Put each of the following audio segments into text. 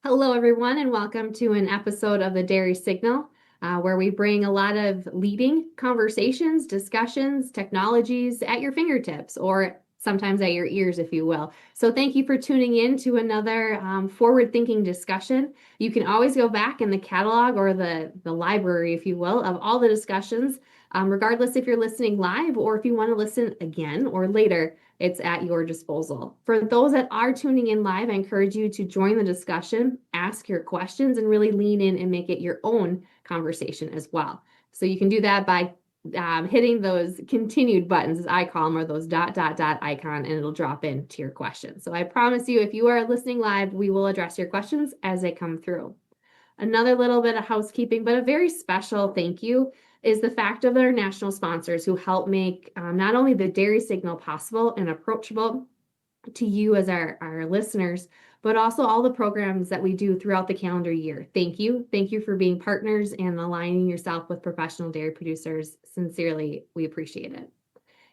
Hello, everyone, and welcome to an episode of the Dairy Signal, where we bring a lot of leading conversations, discussions, technologies at your fingertips, or sometimes at your ears, if you will. So, thank you for tuning in to another forward-thinking discussion. You can always go back in the catalog or the library, if you will, of all the discussions, regardless if you're listening live or if you want to listen again or later. It's at your disposal. For those that are tuning in live, I encourage you to join the discussion, ask your questions, and really lean in and make it your own conversation as well. So you can do that by hitting those continued buttons, as I call them, or those dot, dot, dot icon, and it'll drop into your questions. So I promise you, if you are listening live, we will address your questions as they come through. Another little bit of housekeeping, but a very special thank you is the fact of our national sponsors who help make not only the Dairy Signal possible and approachable to you as our listeners, but also all the programs that we do throughout the calendar year. Thank you. Thank you for being partners and aligning yourself with professional dairy producers. Sincerely, we appreciate it.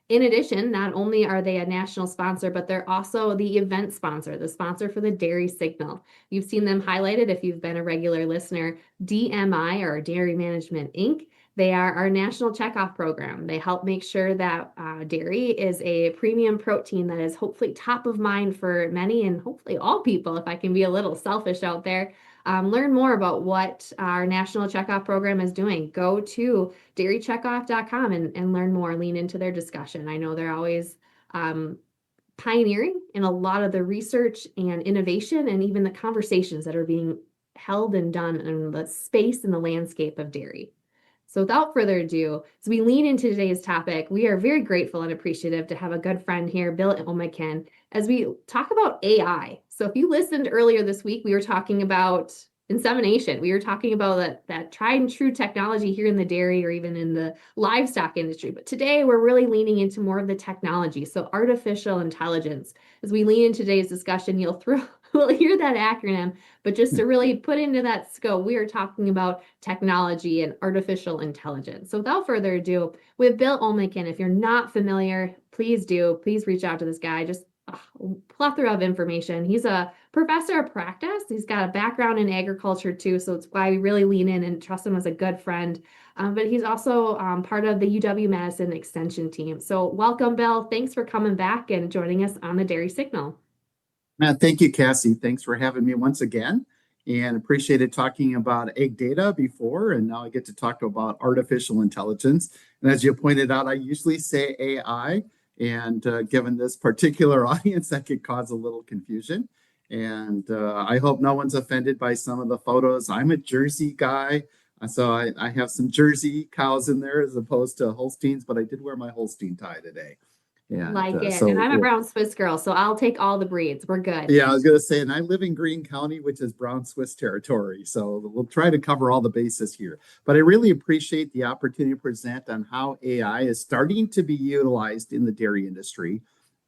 In addition, not only are they a national sponsor, but they're also the event sponsor, the sponsor for the Dairy Signal. You've seen them highlighted if you've been a regular listener, DMI, or Dairy Management Inc. They are our national checkoff program. They help make sure that dairy is a premium protein that is hopefully top of mind for many and hopefully all people, if I can be a little selfish out there. Learn more about what our national checkoff program is doing. Go to dairycheckoff.com and learn more, lean into their discussion. I know they're always pioneering in a lot of the research and innovation and even the conversations that are being held and done in the space and the landscape of dairy. So without further ado, as we lean into today's topic, we are very grateful and appreciative to have a good friend here, Bill Olmakin, as we talk about AI. So if you listened earlier this week, we were talking about insemination. We were talking about that tried and true technology here in the dairy or even in the livestock industry. But today we're really leaning into more of the technology. So artificial intelligence. As we lean into today's discussion, we'll hear that acronym, but just to really put into that scope, we are talking about technology and artificial intelligence. So without further ado, with Bill Olmakin, if you're not familiar, please reach out to this guy. Just a plethora of information. He's a professor of practice. He's got a background in agriculture too, so it's why we really lean in and trust him as a good friend. But he's also part of the UW-Madison Extension team. So welcome, Bill. Thanks for coming back and joining us on the Dairy Signal. Thank you, Cassie. Thanks for having me once again, and appreciated talking about egg data before, and now I get to talk about artificial intelligence. And as you pointed out, I usually say AI, and given this particular audience, that could cause a little confusion. And I hope no one's offended by some of the photos. I'm a Jersey guy, so I have some Jersey cows in there as opposed to Holsteins, but I did wear my Holstein tie today. And I'm a brown Swiss girl, so I'll take all the breeds. We're good. Yeah, I was going to say, and I live in Greene County, which is brown Swiss territory. So we'll try to cover all the bases here. But I really appreciate the opportunity to present on how AI is starting to be utilized in the dairy industry.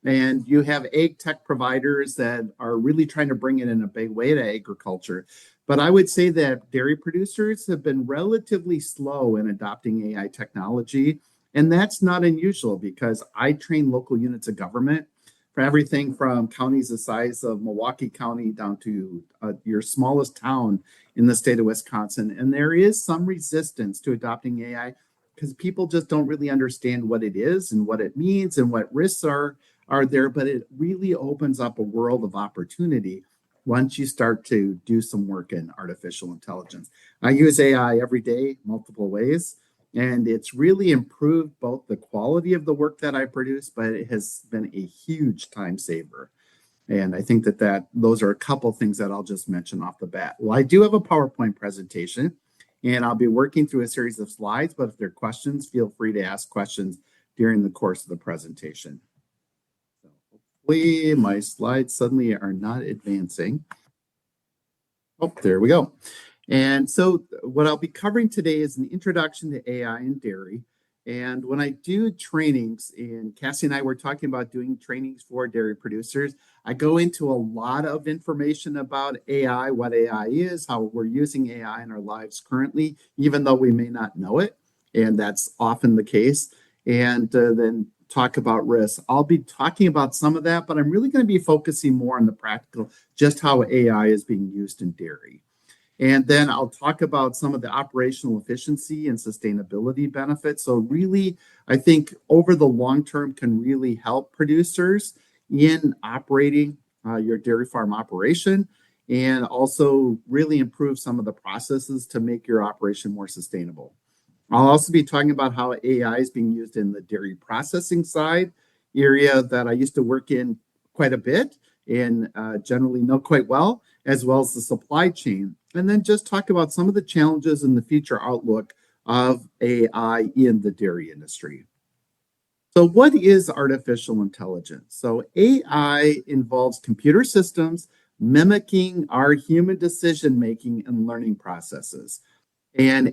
And you have egg tech providers that are really trying to bring it in a big way to agriculture. But I would say that dairy producers have been relatively slow in adopting AI technology. And that's not unusual because I train local units of government for everything from counties the size of Milwaukee County down to your smallest town in the state of Wisconsin. And there is some resistance to adopting AI because people just don't really understand what it is and what it means and what risks are there. But it really opens up a world of opportunity once you start to do some work in artificial intelligence. I use AI every day, multiple ways. And it's really improved both the quality of the work that I produce, but it has been a huge time saver. And I think that those are a couple things that I'll just mention off the bat. Well, I do have a PowerPoint presentation, and I'll be working through a series of slides, but if there are questions, feel free to ask questions during the course of the presentation. So hopefully my slides suddenly are not advancing. Oh, there we go. And so what I'll be covering today is an introduction to AI in dairy. And when I do trainings, and Cassie and I were talking about doing trainings for dairy producers, I go into a lot of information about AI, what AI is, how we're using AI in our lives currently, even though we may not know it. And that's often the case. And then talk about risk. I'll be talking about some of that, but I'm really going to be focusing more on the practical, just how AI is being used in dairy. And then I'll talk about some of the operational efficiency and sustainability benefits. So really, I think over the long term can really help producers in operating your dairy farm operation and also really improve some of the processes to make your operation more sustainable. I'll also be talking about how AI is being used in the dairy processing side area that I used to work in quite a bit and generally know quite well, as well as the supply chain. And then just talk about some of the challenges and the future outlook of AI in the dairy industry. So, what is artificial intelligence? So, AI involves computer systems mimicking our human decision making and learning processes. And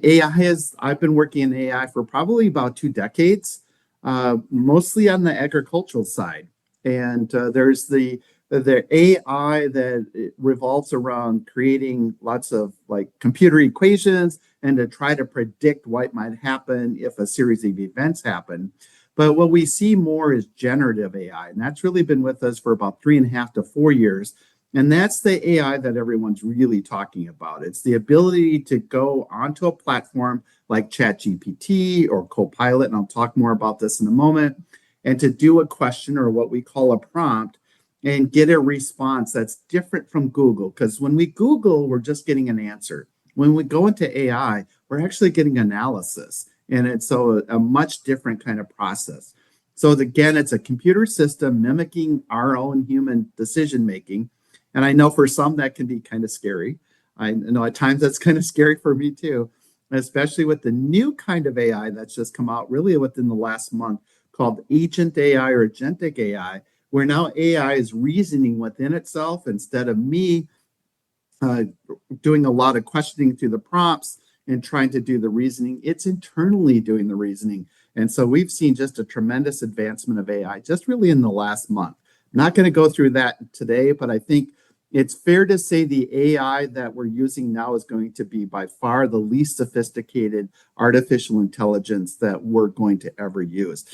I've been working in AI for probably about 2 decades, mostly on the agricultural side. And there's the AI that revolves around creating lots of like computer equations and to try to predict what might happen if a series of events happen. But what we see more is generative AI, and that's really been with us for about 3.5 to 4 years. And that's the AI that everyone's really talking about. It's the ability to go onto a platform like ChatGPT or Copilot, and I'll talk more about this in a moment, and to do a question or what we call a prompt and get a response that's different from Google. Because when we Google, we're just getting an answer. When we go into AI, we're actually getting analysis. And it's so a much different kind of process. So again, it's a computer system mimicking our own human decision making. And I know for some that can be kind of scary. I know at times that's kind of scary for me too, especially with the new kind of AI that's just come out really within the last month called Agent AI or Agentic AI, where now AI is reasoning within itself instead of me doing a lot of questioning through the prompts and trying to do the reasoning. It's internally doing the reasoning. And so we've seen just a tremendous advancement of AI just really in the last month. I'm not going to go through that today, but I think it's fair to say the AI that we're using now is going to be by far the least sophisticated artificial intelligence that we're going to ever use.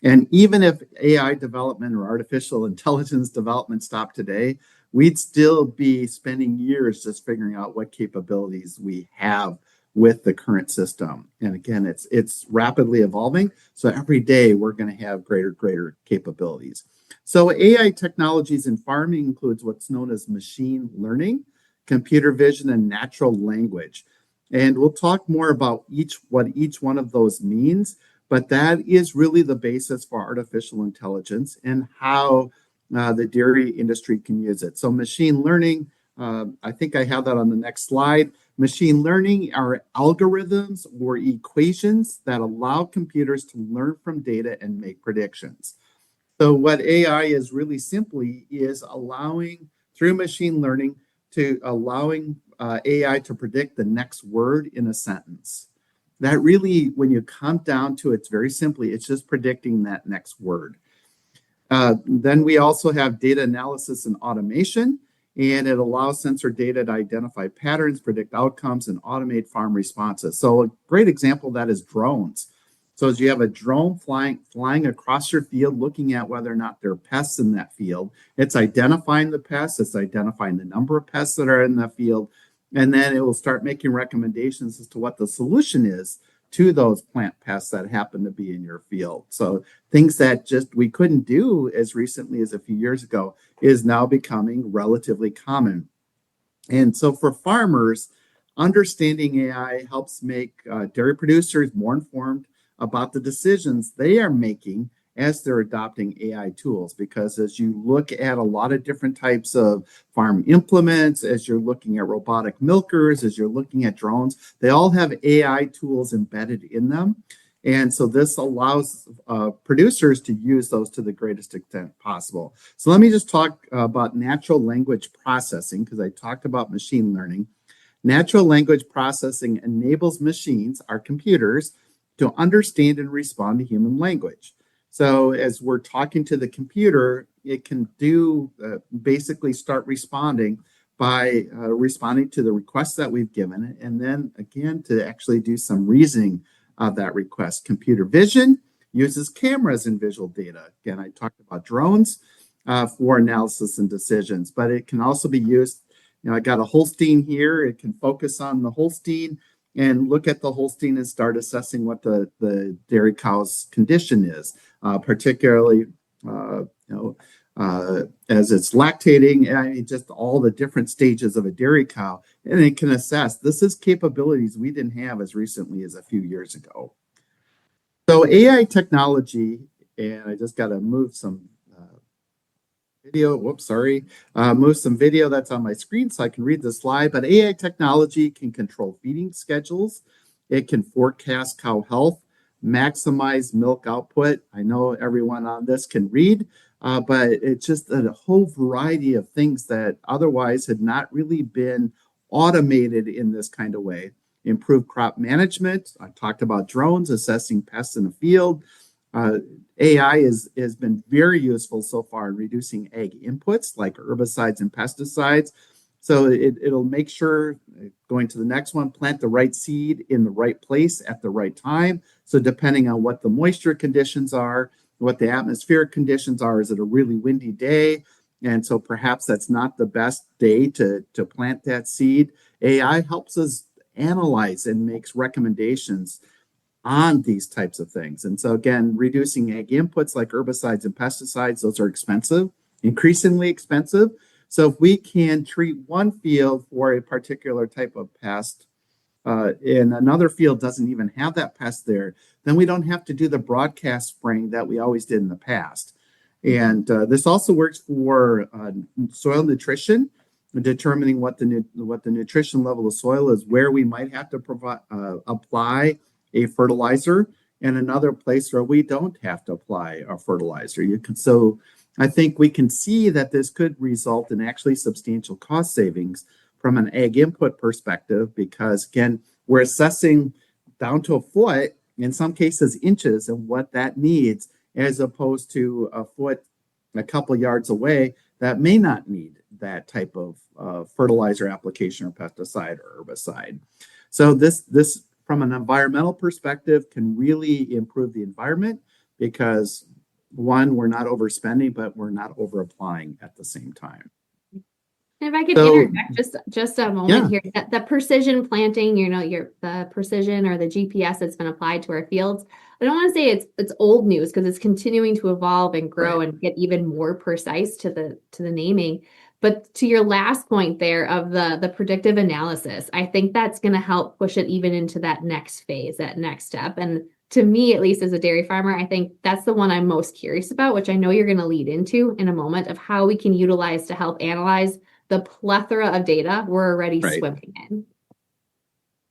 And even if AI development or artificial intelligence development stopped today, we'd still be spending years just figuring out what capabilities we have with the current system. And again, it's rapidly evolving. So every day we're going to have greater capabilities. So AI technologies in farming includes what's known as machine learning, computer vision, and natural language. And we'll talk more about what each one of those means, but that is really the basis for artificial intelligence and how the dairy industry can use it. So machine learning, I think I have that on the next slide. Machine learning are algorithms or equations that allow computers to learn from data and make predictions. So what AI is really simply is allowing, through machine learning, to allowing AI to predict the next word in a sentence. That really, when you come down to it, it's very simply, it's just predicting that next word. Then we also have data analysis and automation, and it allows sensor data to identify patterns, predict outcomes, and automate farm responses. So a great example of that is drones. So as you have a drone flying across your field, looking at whether or not there are pests in that field, it's identifying the pests, it's identifying the number of pests that are in that field, and then it will start making recommendations as to what the solution is to those plant pests that happen to be in your field. So things that just we couldn't do as recently as a few years ago is now becoming relatively common. And so for farmers, understanding AI helps make dairy producers more informed about the decisions they are making as they're adopting AI tools. Because as you look at a lot of different types of farm implements, as you're looking at robotic milkers, as you're looking at drones, they all have AI tools embedded in them. And so this allows producers to use those to the greatest extent possible. So let me just talk about natural language processing, because I talked about machine learning. Natural language processing enables machines, our computers, to understand and respond to human language. So as we're talking to the computer, it can basically start responding by responding to the requests that we've given it, and then again to actually do some reasoning of that request. Computer vision uses cameras and visual data. Again, I talked about drones for analysis and decisions, but it can also be used. I got a Holstein here. It can focus on the Holstein and look at the Holstein and start assessing what the dairy cow's condition is, particularly as it's lactating, just all the different stages of a dairy cow. And it can assess. This is capabilities we didn't have as recently as a few years ago. So AI technology, and I just got to move some video. Whoops, sorry. Move some video that's on my screen so I can read the slide. But AI technology can control feeding schedules. It can forecast cow health, maximize milk output. I know everyone on this can read, but it's just a whole variety of things that otherwise had not really been automated in this kind of way. Improve crop management. I talked about drones assessing pests in the field. AI has been very useful so far in reducing ag inputs like herbicides and pesticides. So it'll make sure, going to the next one, plant the right seed in the right place at the right time. So depending on what the moisture conditions are, what the atmospheric conditions are, is it a really windy day? And so perhaps that's not the best day to plant that seed. AI helps us analyze and makes recommendations on these types of things. And so again, reducing ag inputs like herbicides and pesticides, those are expensive, increasingly expensive. So if we can treat one field for a particular type of pest, and another field doesn't even have that pest there, then we don't have to do the broadcast spraying that we always did in the past. And this also works for soil nutrition, determining what the nutrition level of soil is, where we might have to apply a fertilizer, and another place where we don't have to apply a fertilizer. So I think we can see that this could result in actually substantial cost savings from an ag input perspective, because again, we're assessing down to a foot, in some cases inches, and what that needs, as opposed to a foot a couple yards away that may not need that type of fertilizer application or pesticide or herbicide. So this from an environmental perspective can really improve the environment, because one, we're not overspending, but we're not over applying at the same time. If I could interject just a moment here, the precision planting, the precision or the GPS that's been applied to our fields, I don't want to say it's old news, because it's continuing to evolve and grow and get even more precise to the naming. But to your last point there of the predictive analysis, I think that's going to help push it even into that next phase, that next step. And to me, at least as a dairy farmer, I think that's the one I'm most curious about, which I know you're going to lead into in a moment, of how we can utilize to help analyze the plethora of data we're already swimming in.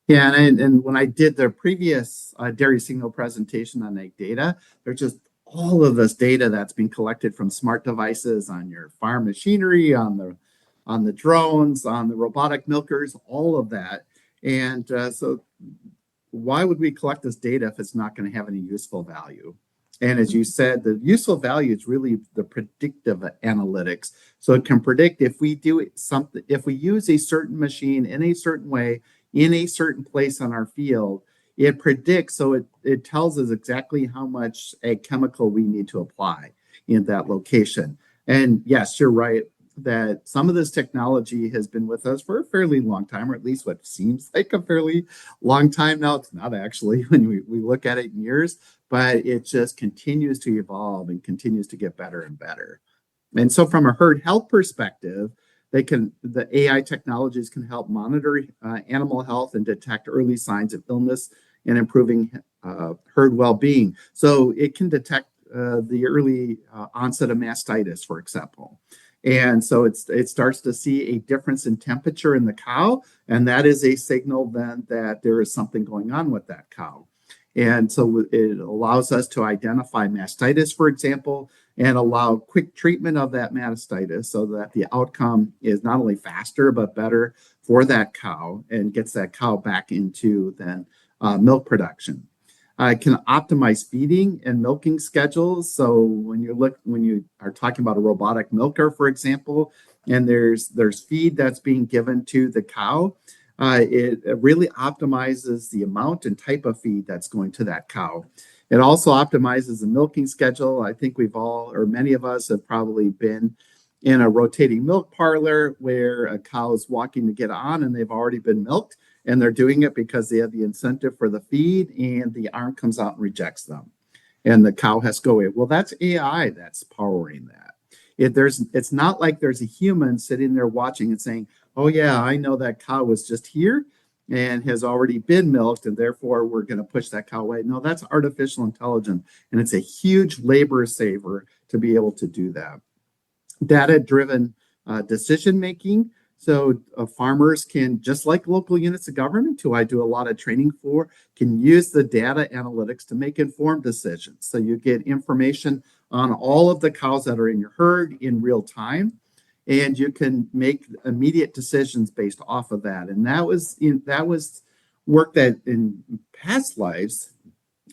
Yeah, and when I did the previous Dairy Signal presentation on ag data, there's just all of this data that's being collected from smart devices on your farm machinery, on the drones, on the robotic milkers, all of that. And so why would we collect this data if it's not going to have any useful value? And as you said, the useful value is really the predictive analytics. So it can predict if we do something, if we use a certain machine in a certain way, in a certain place on our field, it predicts, so it tells us exactly how much a chemical we need to apply in that location. And yes, you're right that some of this technology has been with us for a fairly long time, or at least what seems like a fairly long time now. It's not actually when we look at it in years, but it just continues to evolve and continues to get better and better. And so from a herd health perspective, the AI technologies can help monitor animal health and detect early signs of illness and improving herd well-being. So it can detect the early onset of mastitis, for example. And so it starts to see a difference in temperature in the cow, and that is a signal then that there is something going on with that cow. And so it allows us to identify mastitis, for example, and allow quick treatment of that mastitis so that the outcome is not only faster, but better for that cow and gets that cow back into then milk production. It can optimize feeding and milking schedules. So when you are talking about a robotic milker, for example, and there's feed that's being given to the cow, it really optimizes the amount and type of feed that's going to that cow. It also optimizes the milking schedule. I think we've all, or many of us, have probably been in a rotating milk parlor where a cow is walking to get on and they've already been milked, and they're doing it because they have the incentive for the feed, and the arm comes out and rejects them, and the cow has to go away. Well, that's AI that's powering that. It's not like there's a human sitting there watching and saying, oh yeah, I know that cow was just here and has already been milked, and therefore we're going to push that cow away. No, that's artificial intelligence, and it's a huge labor saver to be able to do that. Data-driven decision making. So farmers can, just like local units of government, who I do a lot of training for, can use the data analytics to make informed decisions. So you get information on all of the cows that are in your herd in real time, and you can make immediate decisions based off of that. And that was work that in past lives,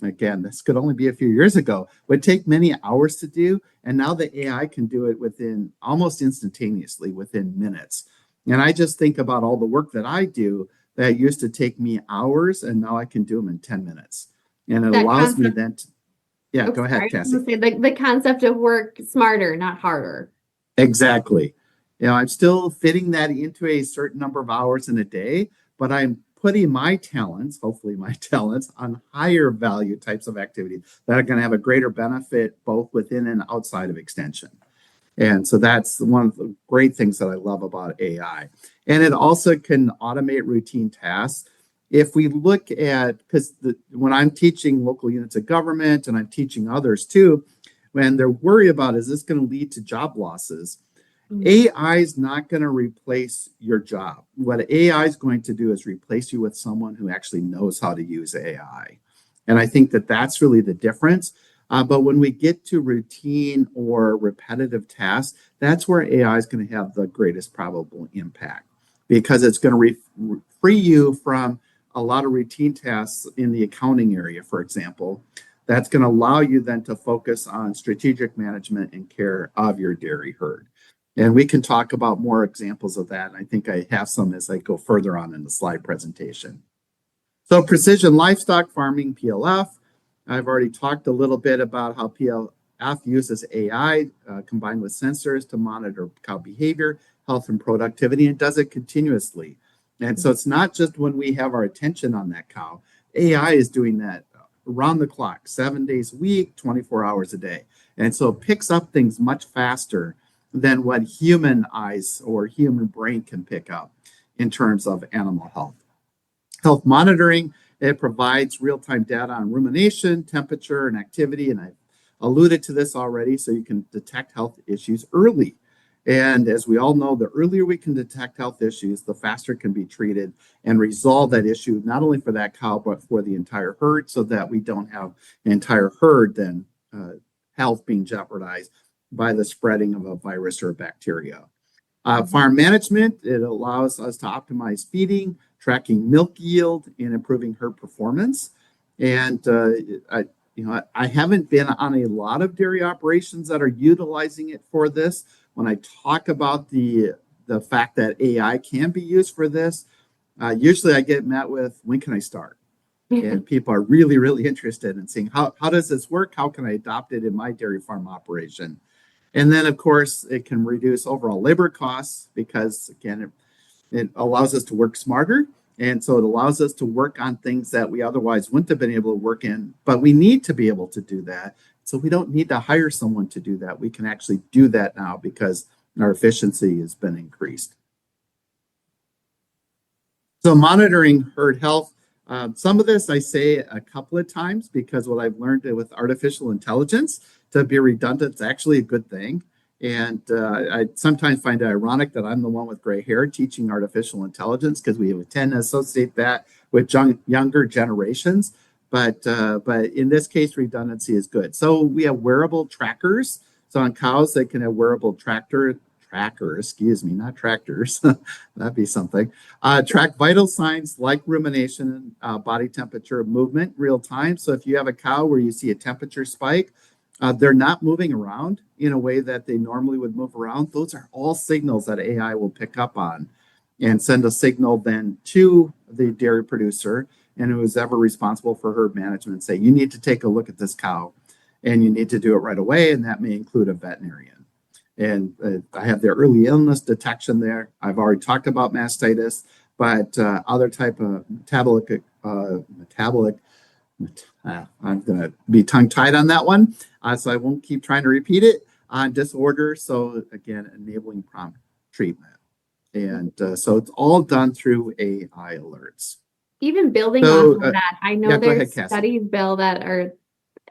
again, this could only be a few years ago, would take many hours to do. And now the AI can do it within almost instantaneously, within minutes. And I just think about all the work that I do that used to take me hours, and now I can do them in 10 minutes. And it allows me then to, yeah, go ahead, Cassie. The concept of work smarter, not harder. Exactly. I'm still fitting that into a certain number of hours in a day, but I'm putting my talents, hopefully my talents, on higher value types of activities that are going to have a greater benefit both within and outside of extension. And so that's one of the great things that I love about AI. And it also can automate routine tasks. If we look at, because when I'm teaching local units of government and I'm teaching others too, when they're worried about, is this going to lead to job losses? AI is not going to replace your job. What AI is going to do is replace you with someone who actually knows how to use AI. And I think that that's really the difference. But when we get to routine or repetitive tasks, that's where AI is going to have the greatest probable impact, because it's going to free you from a lot of routine tasks in the accounting area, for example. That's going to allow you then to focus on strategic management and care of your dairy herd. And we can talk about more examples of that. I think I have some as I go further on in the slide presentation. So precision livestock farming, PLF. I've already talked a little bit about how PLF uses AI combined with sensors to monitor cow behavior, health, and productivity, and does it continuously. And so it's not just when we have our attention on that cow. AI is doing that around the clock, 7 days a week, 24 hours a day. And so it picks up things much faster than what human eyes or human brain can pick up in terms of animal health. Health monitoring, it provides real-time data on rumination, temperature, and activity. And I've alluded to this already, so you can detect health issues early. And as we all know, the earlier we can detect health issues, the faster it can be treated and resolve that issue, not only for that cow, but for the entire herd, so that we don't have the entire herd then health being jeopardized by the spreading of a virus or a bacteria. Farm management, it allows us to optimize feeding, tracking milk yield, and improving herd performance. And I haven't been on a lot of dairy operations that are utilizing it for this. When I talk about the fact that AI can be used for this, usually I get met with, when can I start? And people are really, really interested in seeing how does this work? How can I adopt it in my dairy farm operation? And then, of course, it can reduce overall labor costs because, again, it allows us to work smarter. And so it allows us to work on things that we otherwise wouldn't have been able to work in. But we need to be able to do that. So we don't need to hire someone to do that. We can actually do that now because our efficiency has been increased. So monitoring herd health. Some of this I say a couple of times because what I've learned with artificial intelligence, to be redundant, it's actually a good thing. And I sometimes find it ironic that I'm the one with gray hair teaching artificial intelligence, because we tend to associate that with younger generations. But in this case, redundancy is good. So we have wearable trackers. So on cows, they can have wearable trackers, not tractors. That'd be something. Track vital signs like rumination, body temperature, movement real time. So if you have a cow where you see a temperature spike, they're not moving around in a way that they normally would move around. Those are all signals that AI will pick up on and send a signal then to the dairy producer. and who's ever responsible for herd management say, you need to take a look at this cow and you need to do it right away. And that may include a veterinarian. And I have the early illness detection there. I've already talked about mastitis, but other type of I'm going to be tongue-tied on that one, so I won't keep trying to repeat it, disorder. So again, enabling prompt treatment. And so it's all done through AI alerts. Even building off of that, I know there's studies, Bill, that are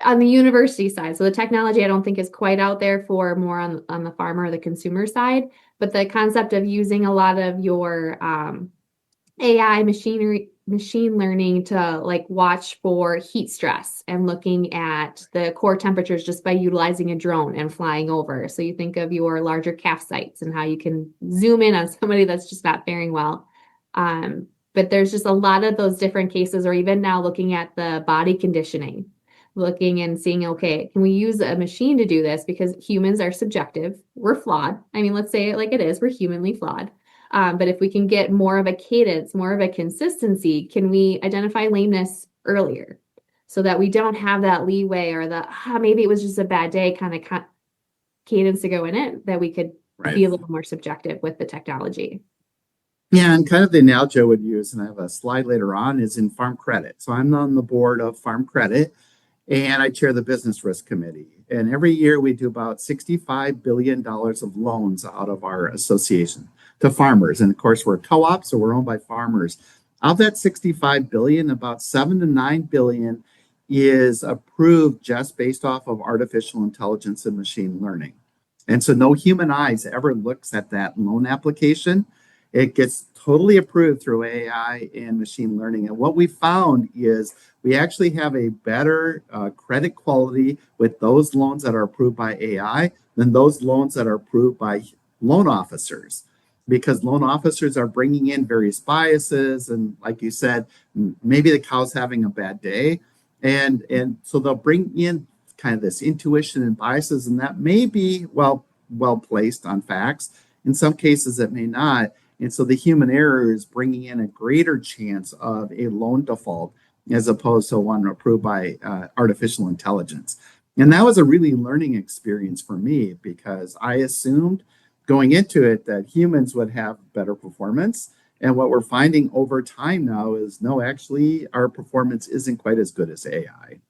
on the university side. So the technology, I don't think is quite out there for more on the farmer or the consumer side, but the concept of using a lot of your AI machine learning to like watch for heat stress and looking at the core temperatures just by utilizing a drone and flying over. So you think of your larger calf sites and how you can zoom in on somebody that's just not faring well. But there's just a lot of those different cases, or even now looking at the body conditioning, looking and seeing, okay, can we use a machine to do this? Because humans are subjective. We're flawed. I mean, let's say it like it is. We're humanly flawed. But if we can get more of a cadence, more of a consistency, can we identify lameness earlier so that we don't have that leeway or the, maybe it was just a bad day kind of cadence to go in it, that we could be a little more subjective with the technology. Yeah, and kind of the analogy I would use, and I have a slide later on, is in Farm Credit. So I'm on the board of Farm Credit, and I chair the business risk committee. And every year we do about $65 billion of loans out of our association to farmers. And of course, we're a co-op, so we're owned by farmers. Of that 65 billion, about 7 to 9 billion is approved just based off of artificial intelligence and machine learning. And so no human eyes ever looks at that loan application. It gets totally approved through AI and machine learning. And what we found is we actually have a better credit quality with those loans that are approved by AI than those loans that are approved by loan officers, because loan officers are bringing in various biases. And like you said, maybe the cow's having a bad day. And so they'll bring in kind of this intuition and biases, and that may be well placed on facts. In some cases, it may not. And so the human error is bringing in a greater chance of a loan default as opposed to one approved by artificial intelligence. And that was a really learning experience for me, because I assumed going into it that humans would have better performance. And what we're finding over time now is no, actually, our performance isn't quite as good as AI.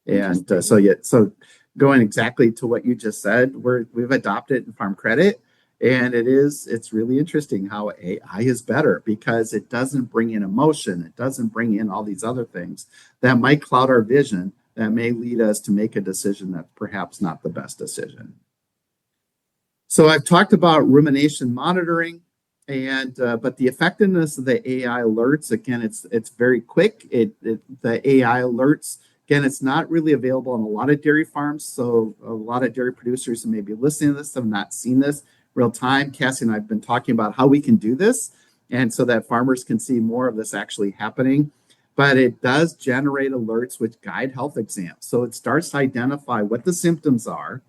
And so going exactly to what you just said, we've adopted in Farm Credit. And it's really interesting how AI is better, because it doesn't bring in emotion. It doesn't bring in all these other things that might cloud our vision, that may lead us to make a decision that's perhaps not the best decision. So I've talked about rumination monitoring, but the effectiveness of the AI alerts, again, it's very quick. The AI alerts, again, it's not really available on a lot of dairy farms. So a lot of dairy producers who may be listening to this have not seen this real time. Cassie and I have been talking about how we can do this, and so that farmers can see more of this actually happening. But it does generate alerts which guide health exams. So it starts to identify what the symptoms are,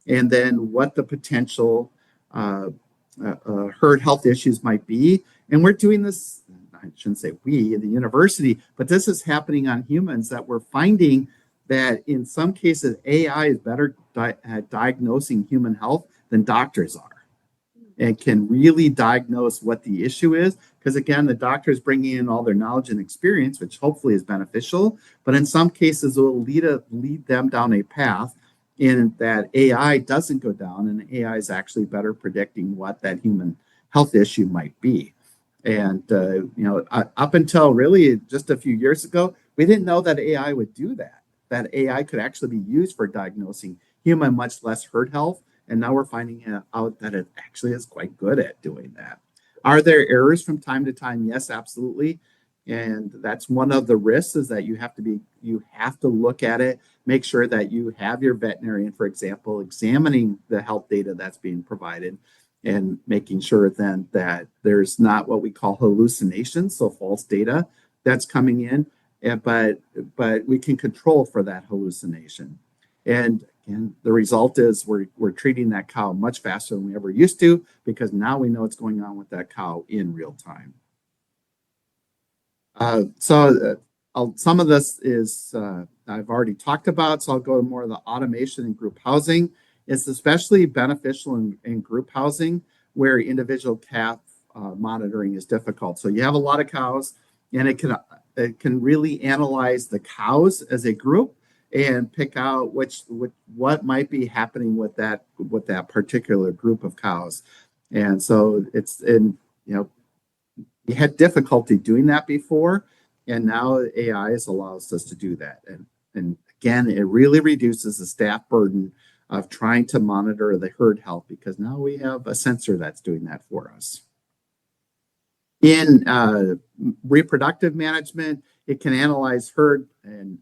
and then what the potential herd health issues might be. And we're doing this, I shouldn't say we, the university, but this is happening on humans, that we're finding that in some cases, AI is better at diagnosing human health than doctors are, and can really diagnose what the issue is. Because again, the doctor is bringing in all their knowledge and experience, which hopefully is beneficial, but in some cases it will lead them down a path in that AI doesn't go down, and AI is actually better predicting what that human health issue might be. And up until really just a few years ago, we didn't know that AI would do that AI could actually be used for diagnosing human, much less herd health. And now we're finding out that it actually is quite good at doing that. Are there errors from time to time? Yes, absolutely. And that's one of the risks, is that you have to look at it, make sure that you have your veterinarian, for example, examining the health data that's being provided, and making sure then that there's not what we call hallucinations, so false data that's coming in, but we can control for that hallucination. And the result is we're treating that cow much faster than we ever used to, because now we know what's going on with that cow in real time. So some of this is I've already talked about, so I'll go to more of the automation and group housing. It's especially beneficial in group housing where individual calf monitoring is difficult. So you have a lot of cows, and it can really analyze the cows as a group and pick out what might be happening with that particular group of cows. And so we had difficulty doing that before, and now AI allows us to do that. And again, it really reduces the staff burden of trying to monitor the herd health because now we have a sensor that's doing that for us. In reproductive management, it can analyze herd and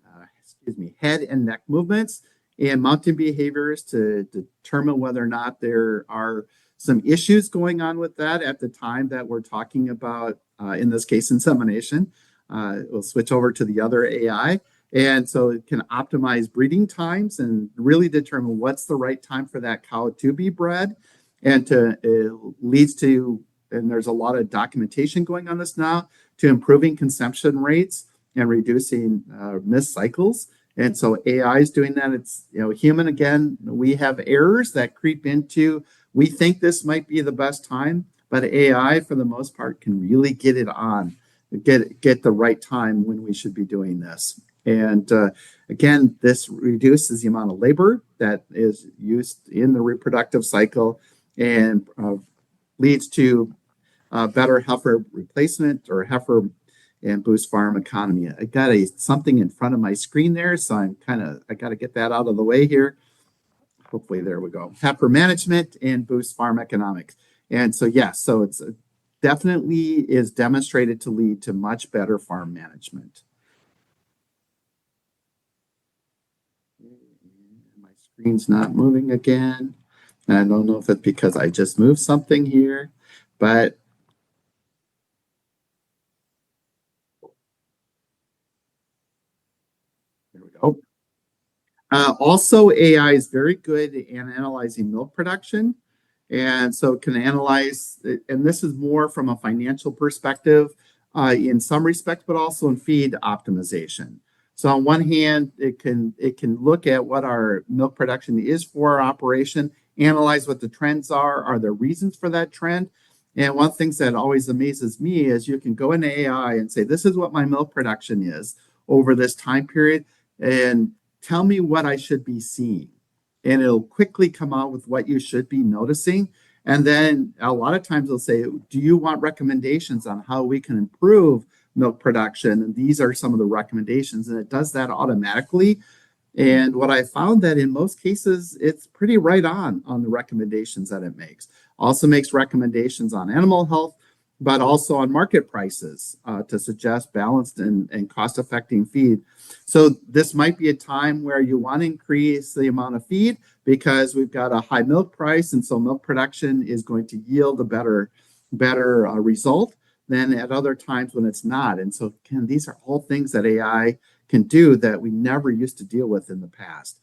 head and neck movements and mounting behaviors to determine whether or not there are some issues going on with that at the time that we're talking about, in this case, insemination. We'll switch over to the other AI. And so it can optimize breeding times and really determine what's the right time for that cow to be bred. And it leads to, and there's a lot of documentation going on this now, to improving conception rates and reducing missed cycles. And so AI is doing that. It's, human, again, we have errors that creep into, we think this might be the best time, but AI, for the most part, can really get it on, get the right time when we should be doing this. And again, this reduces the amount of labor that is used in the reproductive cycle and leads to better heifer replacement or heifer and boost farm economy. I got something in front of my screen there, so I got to get that out of the way here. Hopefully, there we go. Heifer management and boost farm economics. And so, yes, so it's definitely is demonstrated to lead to much better farm management. My screen's not moving again. I don't know if it's because I just moved something here, but there we go. Also, AI is very good in analyzing milk production. And so it can analyze, and this is more from a financial perspective in some respects, but also in feed optimization. So on one hand, it can look at what our milk production is for our operation, analyze what the trends are there reasons for that trend? And one of the things that always amazes me is you can go into AI and say, this is what my milk production is over this time period, and tell me what I should be seeing. And it'll quickly come out with what you should be noticing. And then a lot of times they'll say, do you want recommendations on how we can improve milk production? And these are some of the recommendations. And it does that automatically. And what I found that in most cases, it's pretty right on the recommendations that it makes. Also makes recommendations on animal health, but also on market prices to suggest balanced and cost-effective feed. So this might be a time where you want to increase the amount of feed because we've got a high milk price, and so milk production is going to yield a better result than at other times when it's not. And so, again, these are all things that AI can do that we never used to deal with in the past.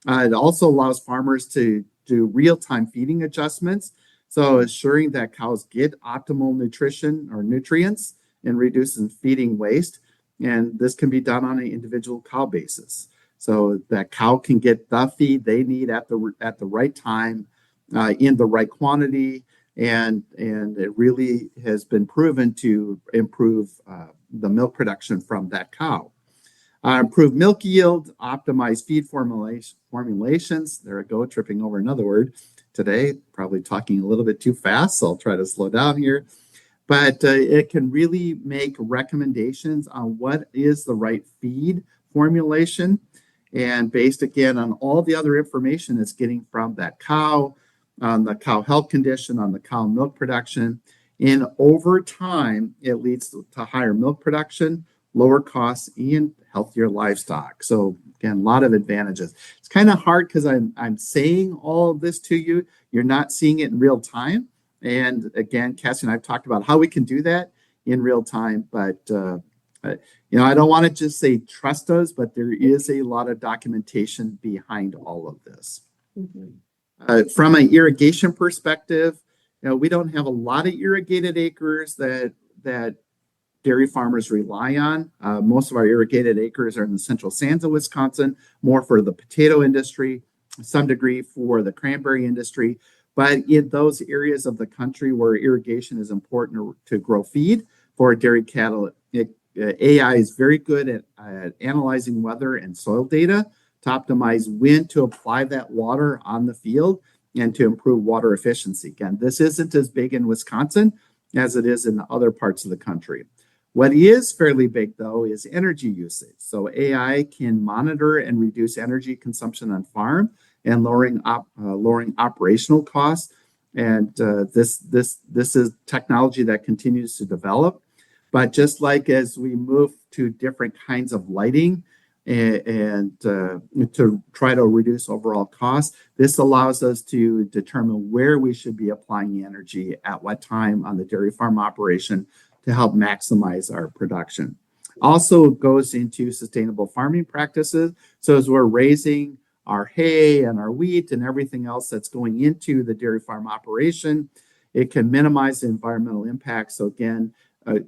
It also allows farmers to do real-time feeding adjustments, so ensuring that cows get optimal nutrition or nutrients and reducing feeding waste. And this can be done on an individual cow basis, so that cow can get the feed they need at the right time, in the right quantity, and it really has been proven to improve the milk production from that cow. Improve milk yield, optimize feed formulations. There I go, tripping over another word today. Probably talking a little bit too fast, so I'll try to slow down here. But it can really make recommendations on what is the right feed formulation, and based again on all the other information it's getting from that cow, on the cow health condition, on the cow milk production. And over time, it leads to higher milk production, lower costs, and healthier livestock. So again, a lot of advantages. It's kind of hard because I'm saying all of this to you. You're not seeing it in real time. And again, Cassie and I've talked about how we can do that in real time, but I don't want to just say trust us, but there is a lot of documentation behind all of this. Mm-hmm. From an irrigation perspective, we don't have a lot of irrigated acres that dairy farmers rely on. Most of our irrigated acres are in the central sands of Wisconsin, more for the potato industry, some degree for the cranberry industry. But in those areas of the country where irrigation is important to grow feed for dairy cattle, AI is very good at analyzing weather and soil data to optimize when to apply that water on the field and to improve water efficiency. Again, this isn't as big in Wisconsin as it is in other parts of the country. What is fairly big, though, is energy usage. So AI can monitor and reduce energy consumption on farm and lowering operational costs. And this is technology that continues to develop. But just like as we move to different kinds of lighting and to try to reduce overall costs, this allows us to determine where we should be applying energy at what time on the dairy farm operation to help maximize our production. Also goes into sustainable farming practices. So as we're raising our hay and our wheat and everything else that's going into the dairy farm operation, it can minimize the environmental impact. So again,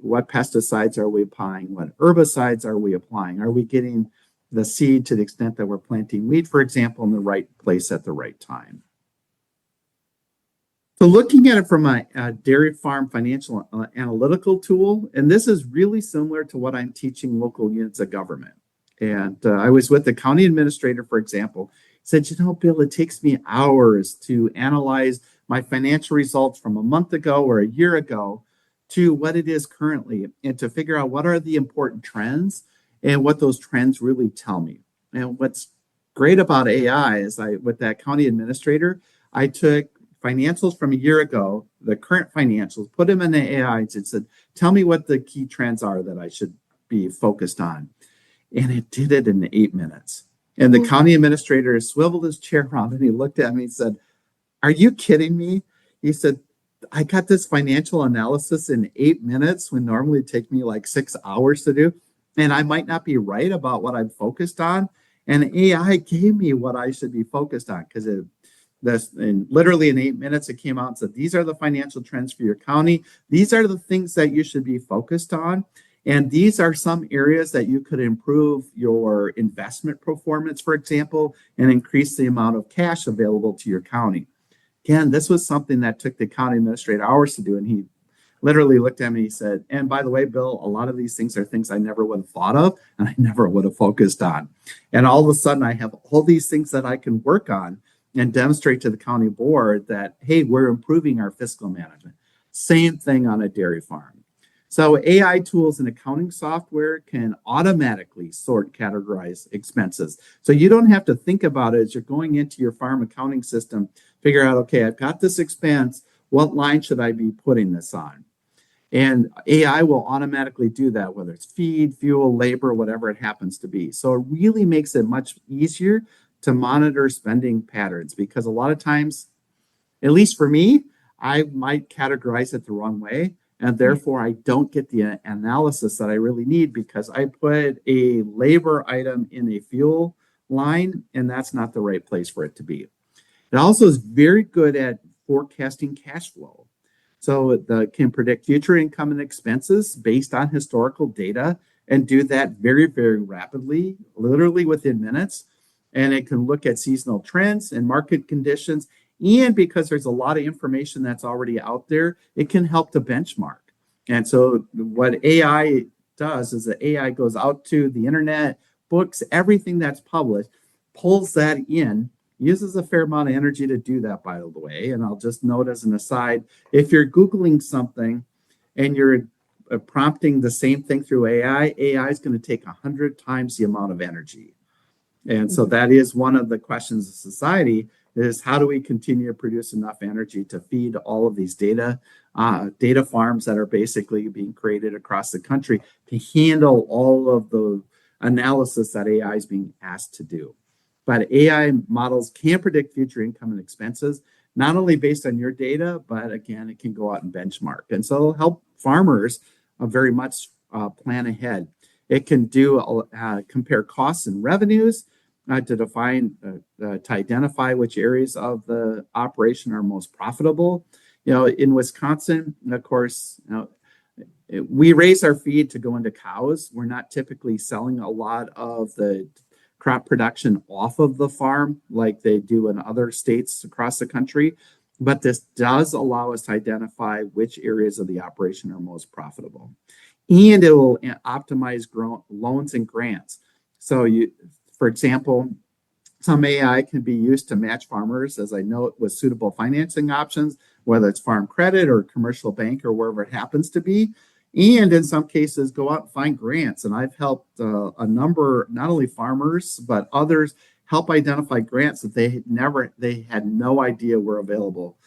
what pesticides are we applying? What herbicides are we applying? Are we getting the seed to the extent that we're planting wheat, for example, in the right place at the right time? So looking at it from a dairy farm financial analytical tool, and this is really similar to what I'm teaching local units of government. And I was with the county administrator, for example, said, Bill, it takes me hours to analyze my financial results from a month ago or a year ago to what it is currently and to figure out what are the important trends and what those trends really tell me. And what's great about AI is with that county administrator, I took financials from a year ago, the current financials, put them in the AI and said, tell me what the key trends are that I should be focused on. And it did it in 8 minutes. And the county administrator swiveled his chair around and he looked at me and said, are you kidding me? He said, I got this financial analysis in 8 minutes when normally it'd take me like 6 hours to do. And I might not be right about what I'm focused on. And AI gave me what I should be focused on because literally in 8 minutes, it came out and said, these are the financial trends for your county. These are the things that you should be focused on. And these are some areas that you could improve your investment performance, for example, and increase the amount of cash available to your county. Again, this was something that took the county administrator hours to do. And he literally looked at me and he said, and by the way, Bill, a lot of these things are things I never would have thought of and I never would have focused on. And all of a sudden, I have all these things that I can work on and demonstrate to the county board that, hey, we're improving our fiscal management. Same thing on a dairy farm. So AI tools and accounting software can automatically sort, categorize expenses. So you don't have to think about it as you're going into your farm accounting system, figure out, okay, I've got this expense. What line should I be putting this on? And AI will automatically do that, whether it's feed, fuel, labor, whatever it happens to be. So it really makes it much easier to monitor spending patterns because a lot of times, at least for me, I might categorize it the wrong way. And therefore, I don't get the analysis that I really need because I put a labor item in a fuel line, and that's not the right place for it to be. It also is very good at forecasting cash flow. So it can predict future income and expenses based on historical data and do that very, very rapidly, literally within minutes. And it can look at seasonal trends and market conditions. And because there's a lot of information that's already out there, it can help to benchmark. And so what AI does is that AI goes out to the internet, books, everything that's published, pulls that in, uses a fair amount of energy to do that, by the way. And I'll just note as an aside, if you're Googling something and you're prompting the same thing through AI, AI is going to take 100 times the amount of energy. And so that is one of the questions of society is how do we continue to produce enough energy to feed all of these data farms that are basically being created across the country to handle all of the analysis that AI is being asked to do. But AI models can predict future income and expenses, not only based on your data, but again, it can go out and benchmark. And so it'll help farmers very much plan ahead. It can do compare costs and revenues to identify which areas of the operation are most profitable. In Wisconsin, of course, we raise our feed to go into cows. We're not typically selling a lot of the crop production off of the farm like they do in other states across the country. But this does allow us to identify which areas of the operation are most profitable. And it will optimize loans and grants. So for example, some AI can be used to match farmers, as I note, with suitable financing options, whether it's farm credit or commercial bank or wherever it happens to be. And in some cases, go out and find grants. And I've helped a number, not only farmers, but others help identify grants that they had no idea were available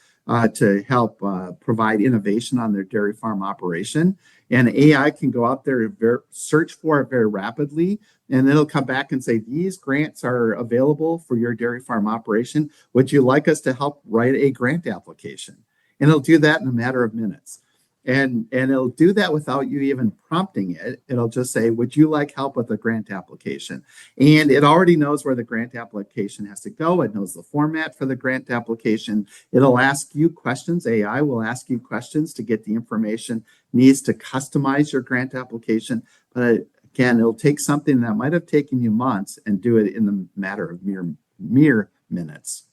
to help provide innovation on their dairy farm operation. And AI can go out there and search for it very rapidly, and it'll come back and say, these grants are available for your dairy farm operation. Would you like us to help write a grant application? And it'll do that in a matter of minutes. And it'll do that without you even prompting it. It'll just say, would you like help with a grant application? And it already knows where the grant application has to go. It knows the format for the grant application. It'll ask you questions. AI will ask you questions to get the information needs to customize your grant application. But again, it'll take something that might have taken you months and do it in the matter of mere minutes.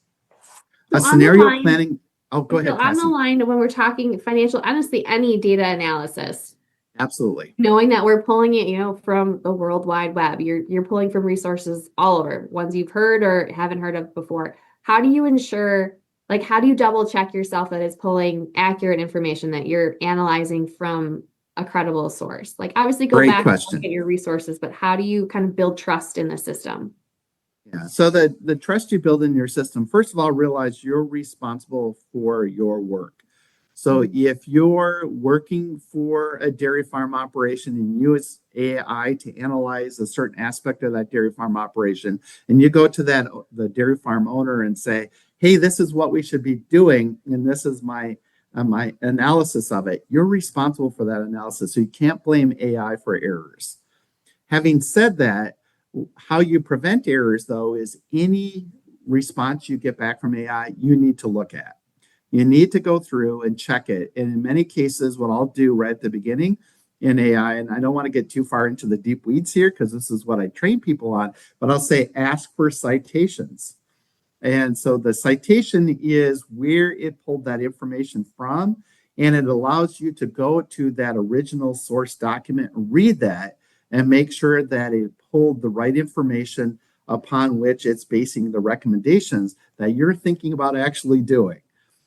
So scenario planning. Oh, go ahead, So on Cassie. the line, when we're talking financial, honestly, any data analysis, Absolutely. knowing that we're pulling it, from the World Wide Web, you're pulling from resources all over, ones you've heard or haven't heard of before. How do you ensure, how do you double check yourself that it's pulling accurate information, that you're analyzing from a credible source? Obviously go Great back question. and look at your resources, but how do you kind of build trust in the system? Yeah. So the trust you build in your system, first of all, realize you're responsible for your work. So if you're working for a dairy farm operation and you use AI to analyze a certain aspect of that dairy farm operation, and you go to the dairy farm owner and say, hey, this is what we should be doing, and this is my analysis of it, you're responsible for that analysis. So you can't blame AI for errors. Having said that, how you prevent errors, though, is any response you get back from AI, you need to look at. You need to go through and check it. And in many cases, what I'll do right at the beginning in AI, and I don't want to get too far into the deep weeds here because this is what I train people on, but I'll say ask for citations. And so the citation is where it pulled that information from, and it allows you to go to that original source document, read that, and make sure that it pulled the right information upon which it's basing the recommendations that you're thinking about actually doing.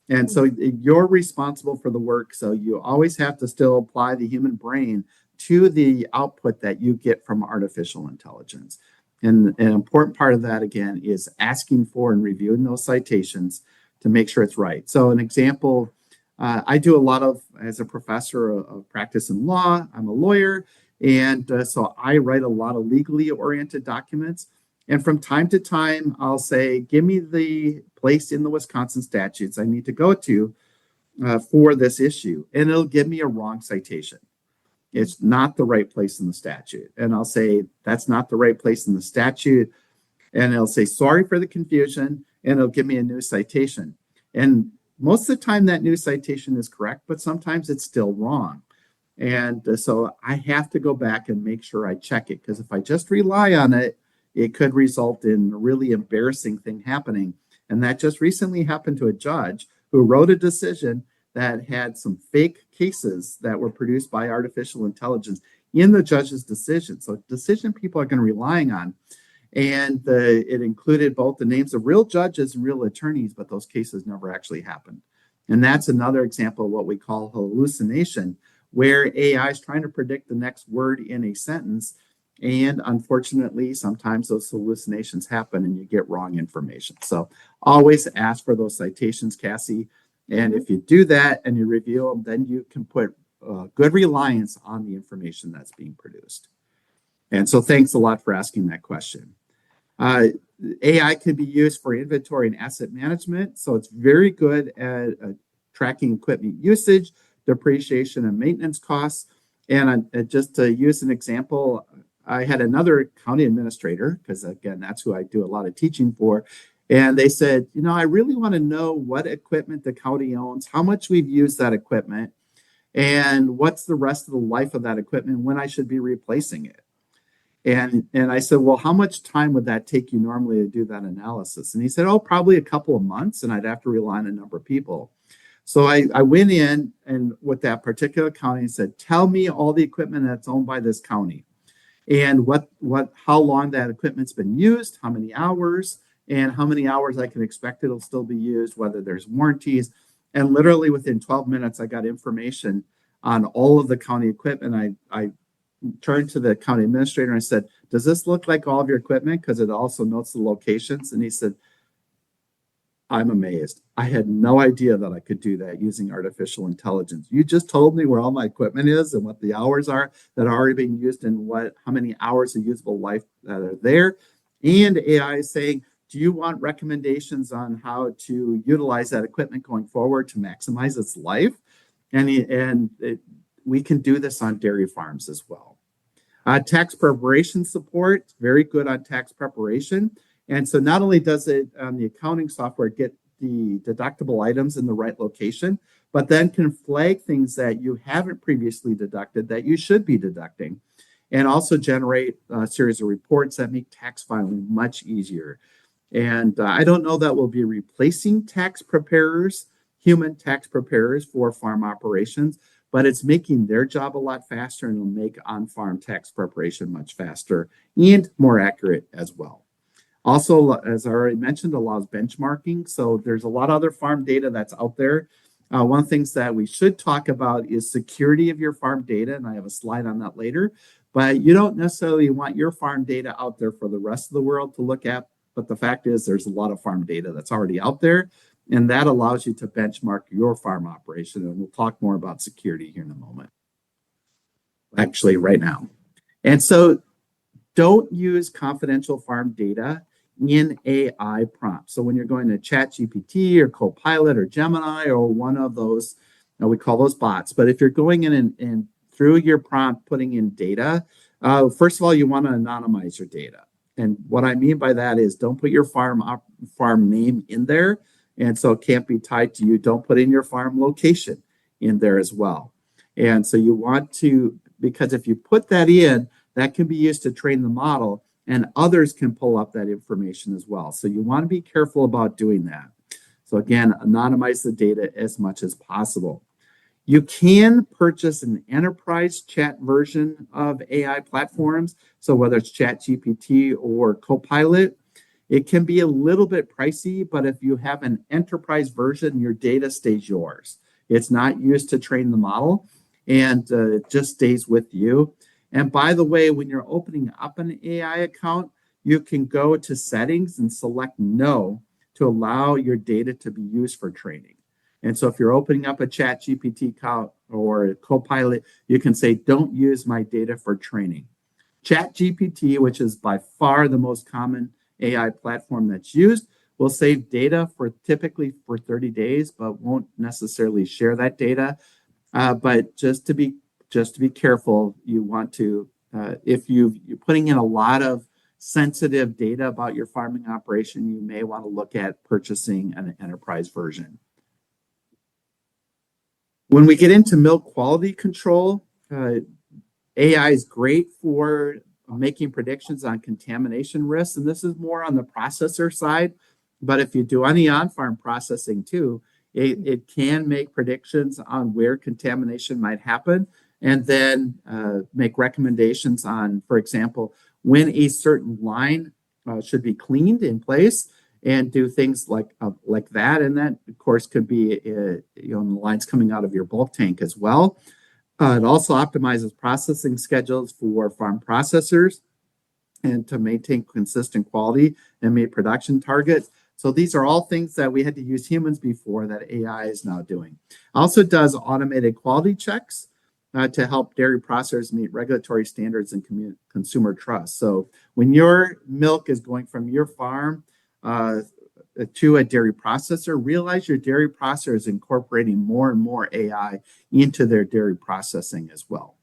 And so you're responsible for the work. So you always have to still apply the human brain to the output that you get from artificial intelligence. And an important part of that, again, is asking for and reviewing those citations to make sure it's right. So an example, I do a lot of, as a professor of practice in law, I'm a lawyer. And so I write a lot of legally oriented documents. And from time to time, I'll say, give me the place in the Wisconsin statutes I need to go to for this issue. And it'll give me a wrong citation. It's not the right place in the statute. And I'll say, that's not the right place in the statute. And it'll say, sorry for the confusion. And it'll give me a new citation. And most of the time, that new citation is correct, but sometimes it's still wrong. And so I have to go back and make sure I check it, because if I just rely on it, it could result in a really embarrassing thing happening. And that just recently happened to a judge who wrote a decision that had some fake cases that were produced by artificial intelligence in the judge's decision. So decision people are going to be relying on. And it included both the names of real judges and real attorneys, but those cases never actually happened. And that's another example of what we call hallucination, where AI is trying to predict the next word in a sentence. And unfortunately, sometimes those hallucinations happen and you get wrong information. So always ask for those citations, Cassie. And if you do that and you review them, then you can put good reliance on the information that's being produced. And so thanks a lot for asking that question. AI can be used for inventory and asset management. So it's very good at tracking equipment usage, depreciation, and maintenance costs. And just to use an example, I had another county administrator, because again, that's who I do a lot of teaching for. And they said, I really want to know what equipment the county owns, how much we've used that equipment. And what's the rest of the life of that equipment when I should be replacing it? And I said, well, how much time would that take you normally to do that analysis? And he said, oh, probably a couple of months, and I'd have to rely on a number of people. So I went in and with that particular county and said, tell me all the equipment that's owned by this county and how long that equipment's been used, how many hours, and how many hours I can expect it'll still be used, whether there's warranties. And literally within 12 minutes, I got information on all of the county equipment. I turned to the county administrator and I said, does this look like all of your equipment? Because it also notes the locations. And he said, I'm amazed. I had no idea that I could do that using artificial intelligence. You just told me where all my equipment is and what the hours are that are already being used and how many hours of usable life that are there. And AI is saying, do you want recommendations on how to utilize that equipment going forward to maximize its life? We can do this on dairy farms as well. Tax preparation support, very good on tax preparation. And so not only does it on the accounting software get the deductible items in the right location, but then can flag things that you haven't previously deducted that you should be deducting, and also generate a series of reports that make tax filing much easier. And I don't know that we'll be replacing tax preparers, human tax preparers for farm operations, but it's making their job a lot faster and will make on-farm tax preparation much faster and more accurate as well. Also, as I already mentioned, allows benchmarking. So there's a lot of other farm data that's out there. One of the things that we should talk about is security of your farm data, and I have a slide on that later. But you don't necessarily want your farm data out there for the rest of the world to look at. But the fact is there's a lot of farm data that's already out there. And that allows you to benchmark your farm operation. And we'll talk more about security here in a moment. Actually, right now. And so don't use confidential farm data in AI prompts. So when you're going to ChatGPT or Copilot or Gemini or one of those, we call those bots. But if you're going in and through your prompt, putting in data, first of all, you want to anonymize your data. And what I mean by that is don't put your farm name in there. And so it can't be tied to you. Don't put in your farm location in there as well. And so you want to, because if you put that in, that can be used to train the model and others can pull up that information as well. So you want to be careful about doing that. So again, anonymize the data as much as possible. You can purchase an enterprise chat version of AI platforms. So whether it's ChatGPT or Copilot, it can be a little bit pricey, but if you have an enterprise version, your data stays yours. It's not used to train the model, and it just stays with you. And by the way, when you're opening up an AI account, you can go to settings and select no to allow your data to be used for training. And so if you're opening up a ChatGPT account or a Copilot, you can say, don't use my data for training. ChatGPT, which is by far the most common AI platform that's used, will save data for typically for 30 days, but won't necessarily share that data. But just to be careful, you want to, if you're putting in a lot of sensitive data about your farming operation, you may want to look at purchasing an enterprise version. When we get into milk quality control, AI is great for making predictions on contamination risks, and this is more on the processor side. But if you do any on-farm processing too, it can make predictions on where contamination might happen, and then make recommendations on, for example, when a certain line should be cleaned in place, and do things like that. And that, of course, could be the lines coming out of your bulk tank as well. It also optimizes processing schedules for farm processors and to maintain consistent quality and meet production targets. So these are all things that we had to use humans before that AI is now doing. Also does automated quality checks to help dairy processors meet regulatory standards and consumer trust. So when your milk is going from your farm to a dairy processor, realize your dairy processor is incorporating more and more AI into their dairy processing as well.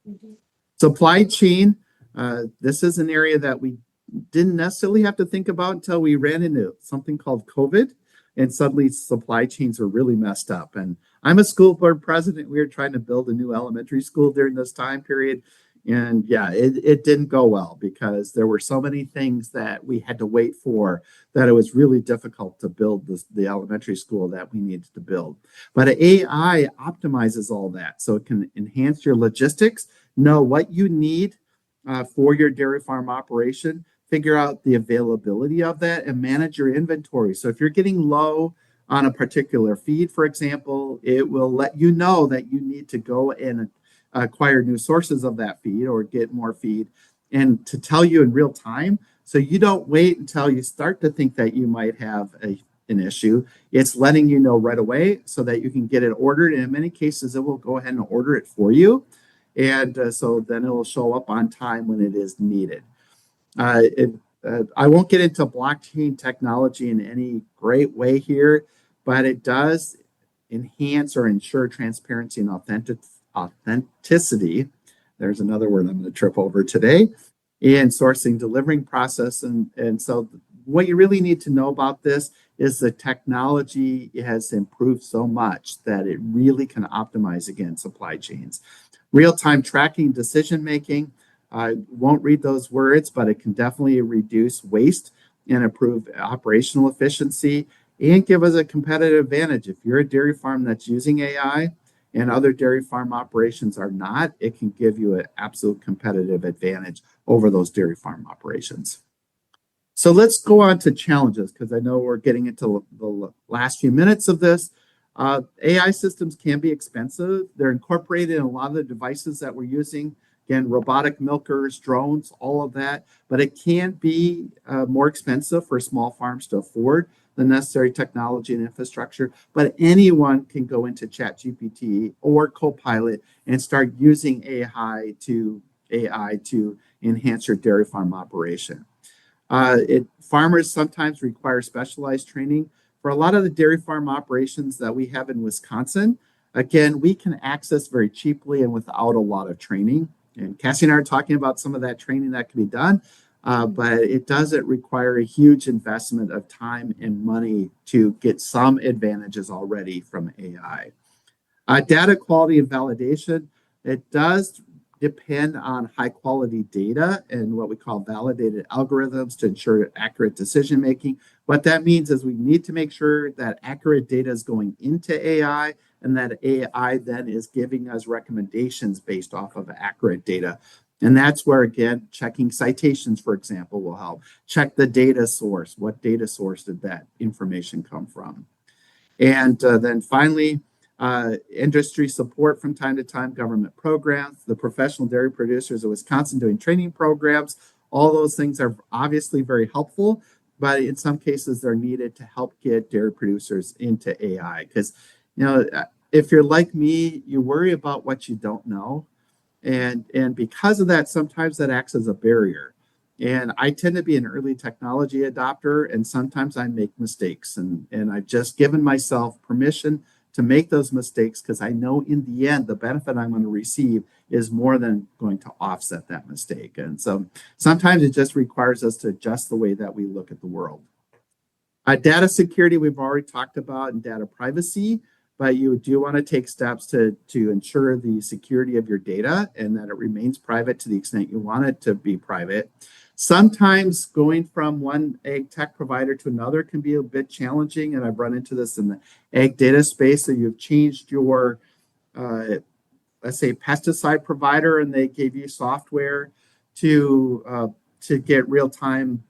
Mm-hmm. Supply chain, this is an area that we didn't necessarily have to think about until we ran into something called COVID. and suddenly supply chains were really messed up. And I'm a school board president. We were trying to build a new elementary school during this time period. And yeah, it didn't go well because there were so many things that we had to wait for that it was really difficult to build the elementary school that we needed to build. But AI optimizes all that. So it can enhance your logistics, know what you need for your dairy farm operation, figure out the availability of that, and manage your inventory. So if you're getting low on a particular feed, for example, it will let you know that you need to go and acquire new sources of that feed or get more feed, and to tell you in real time. So you don't wait until you start to think that you might have an issue. It's letting you know right away so that you can get it ordered. And in many cases, it will go ahead and order it for you. And so then it will show up on time when it is needed. I won't get into blockchain technology in any great way here, but it does enhance or ensure transparency and authenticity. There's another word I'm going to trip over today. In sourcing, delivering process. And so what you really need to know about this is the technology has improved so much that it really can optimize, again, supply chains. Real-time tracking, decision-making. I won't read those words, but it can definitely reduce waste and improve operational efficiency and give us a competitive advantage. If you're a dairy farm that's using AI and other dairy farm operations are not, it can give you an absolute competitive advantage over those dairy farm operations. So let's go on to challenges, because I know we're getting into the last few minutes of this. AI systems can be expensive. They're incorporated in a lot of the devices that we're using. Again, robotic milkers, drones, all of that. But it can be more expensive for small farms to afford the necessary technology and infrastructure. But anyone can go into ChatGPT or Copilot and start using AI to enhance your dairy farm operation. Farmers sometimes require specialized training. For a lot of the dairy farm operations that we have in Wisconsin, again, we can access very cheaply and without a lot of training. And Cassie and I are talking about some of that training that can be done, but it doesn't require a huge investment of time and money to get some advantages already from AI. Data quality and validation, it does depend on high quality data and what we call validated algorithms to ensure accurate decision making. What that means is we need to make sure that accurate data is going into AI and that AI then is giving us recommendations based off of accurate data. And that's where, again, checking citations, for example, will help. Check the data source. What data source did that information come from? And then finally, industry support from time to time, government programs, the professional dairy producers of Wisconsin doing training programs. All those things are obviously very helpful, but in some cases they're needed to help get dairy producers into AI. Because, if you're like me, you worry about what you don't know. And because of that, sometimes that acts as a barrier. And I tend to be an early technology adopter, and sometimes I make mistakes. And I've just given myself permission to make those mistakes because I know in the end, the benefit I'm going to receive is more than going to offset that mistake. And so sometimes it just requires us to adjust the way that we look at the world. Data security, we've already talked about, and data privacy, but you do want to take steps to ensure the security of your data and that it remains private to the extent you want it to be private. Sometimes going from one ag tech provider to another can be a bit challenging, and I've run into this in the ag data space. So you've changed your, let's say, pesticide provider, and they gave you software to get real time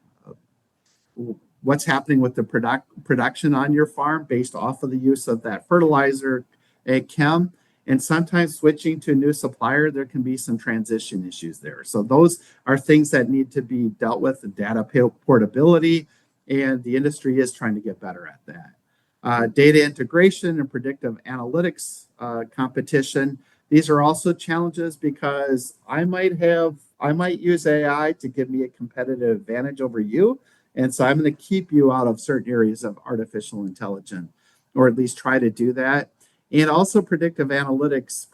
what's happening with the production on your farm based off of the use of that fertilizer, ag chem. And sometimes switching to a new supplier, there can be some transition issues there. So those are things that need to be dealt with, the data portability, and the industry is trying to get better at that. Data integration and predictive analytics competition. These are also challenges because I might use AI to give me a competitive advantage over you. And so I'm going to keep you out of certain areas of artificial intelligence, or at least try to do that. And also predictive analytics,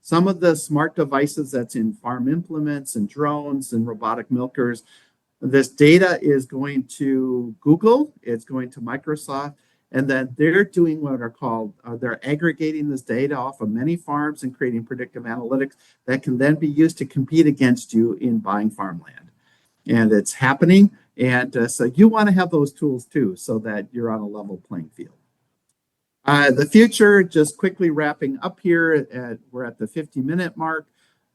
some of the smart devices that's in farm implements and drones and robotic milkers, This data is going to Google, it's going to Microsoft, and then they're doing what are called, they're aggregating this data off of many farms and creating predictive analytics that can then be used to compete against you in buying farmland. And it's happening. And so you want to have those tools too, so that you're on a level playing field. The future, just quickly wrapping up here, we're at the 50-minute mark.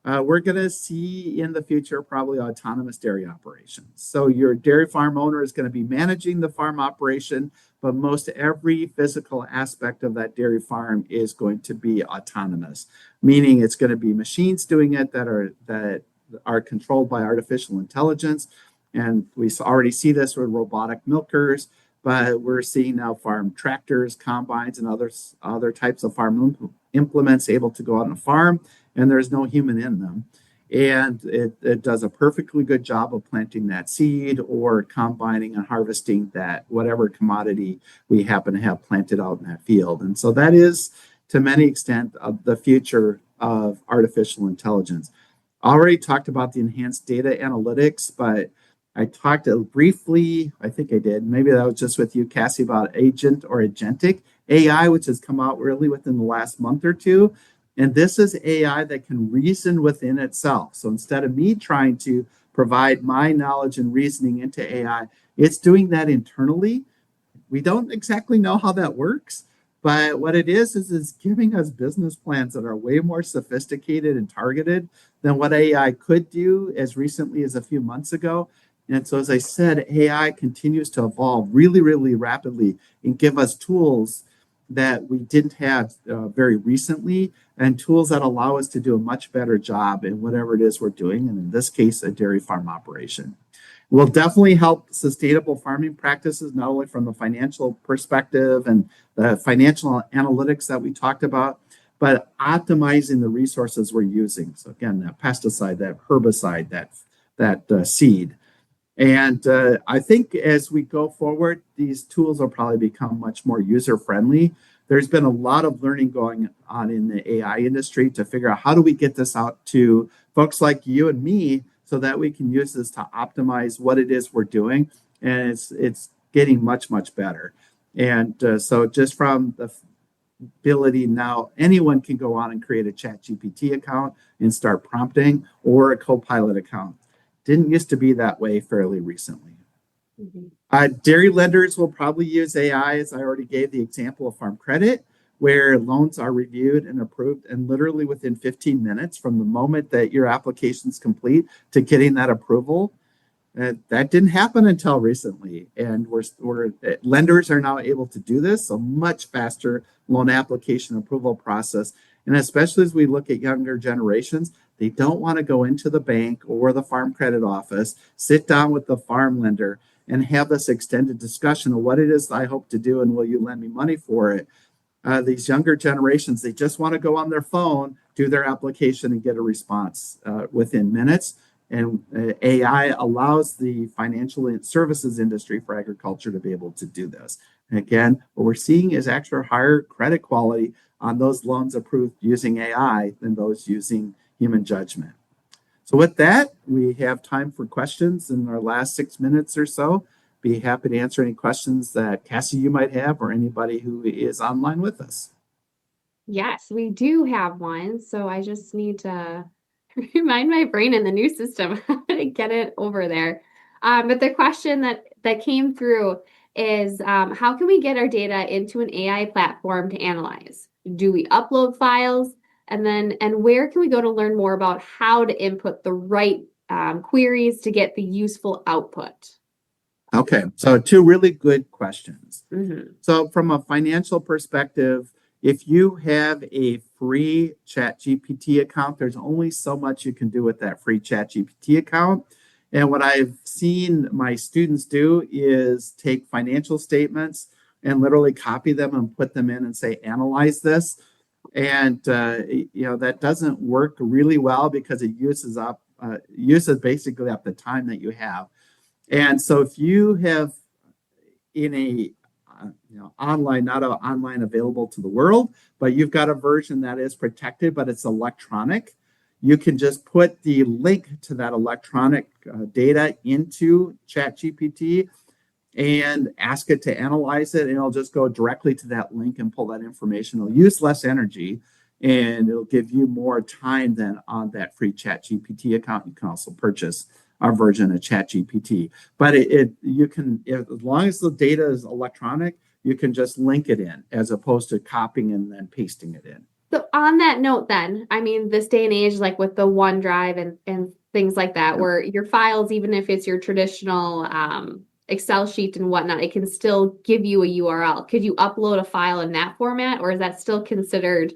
We're going to see in the future probably autonomous dairy operations. So your dairy farm owner is going to be managing the farm operation, but most every physical aspect of that dairy farm is going to be autonomous, meaning it's going to be machines doing it that are controlled by artificial intelligence. And we already see this with robotic milkers, but we're seeing now farm tractors, combines, and other types of farm implements able to go out on a farm, and there's no human in them. And it does a perfectly good job of planting that seed or combining and harvesting that whatever commodity we happen to have planted out in that field. And so that is, to many extent, the future of artificial intelligence. I already talked about the enhanced data analytics, but I talked briefly, I think I did, maybe that was just with you, Cassie, about agent or agentic AI, which has come out really within the last month or two. And this is AI that can reason within itself. So instead of me trying to provide my knowledge and reasoning into AI, it's doing that internally. We don't exactly know how that works, but what it is it's giving us business plans that are way more sophisticated and targeted than what AI could do as recently as a few months ago. And so, as I said, AI continues to evolve really, really rapidly and give us tools that we didn't have very recently, and tools that allow us to do a much better job in whatever it is we're doing, and in this case, a dairy farm operation. Will definitely help sustainable farming practices, not only from the financial perspective and the financial analytics that we talked about, but optimizing the resources we're using. So again, that pesticide, that herbicide, that seed. And I think as we go forward, these tools will probably become much more user-friendly. There's been a lot of learning going on in the AI industry to figure out how do we get this out to folks like you and me so that we can use this to optimize what it is we're doing. And it's getting much, much better. And so just from the ability now, anyone can go on and create a ChatGPT account and start prompting, or a Copilot account. Didn't used to be that way fairly recently. Mm-hmm. Dairy lenders will probably use AI, as I already gave the example of Farm Credit, where loans are reviewed and approved, and literally within 15 minutes from the moment that your application's complete to getting that approval. That didn't happen until recently, and lenders are now able to do this, a much faster loan application approval process. And especially as we look at younger generations, they don't want to go into the bank or the farm credit office, sit down with the farm lender, and have this extended discussion of what it is I hope to do and will you lend me money for it. These younger generations, they just want to go on their phone, do their application, and get a response within minutes. And AI allows the financial services industry for agriculture to be able to do this. And again, what we're seeing is actually higher credit quality on those loans approved using AI than those using human judgment. So with that, we have time for questions in our last 6 minutes or so. Be happy to answer any questions that Cassie, you might have, or anybody who is online with us. Yes, we do have one. So I just need to remind my brain in the new system how to get it over there. But the question that came through is, how can we get our data into an AI platform to analyze? Do we upload files? And where can we go to learn more about how to input the right queries to get the useful output? Okay, so 2 really good questions. Mm-hmm. So from a financial perspective, if you have a free ChatGPT account, there's only so much you can do with that free ChatGPT account. And what I've seen my students do is take financial statements and literally copy them and put them in and say, analyze this. And that doesn't work really well because it uses basically up the time that you have. And so if you have in a online, not online available to the world, but you've got a version that is protected, but it's electronic, you can just put the link to that electronic data into ChatGPT and ask it to analyze it, and it'll just go directly to that link and pull that information. It'll use less energy, and it'll give you more time than on that free ChatGPT account. You can also purchase our version of ChatGPT, but you can, as long as the data is electronic, you can just link it in as opposed to copying and then pasting it in. So on that note, then, I mean, this day and age, like with the OneDrive and things like that, where your files, even if it's your traditional Excel sheet and whatnot, it can still give you a URL. Could you upload a file in that format, or is that still considered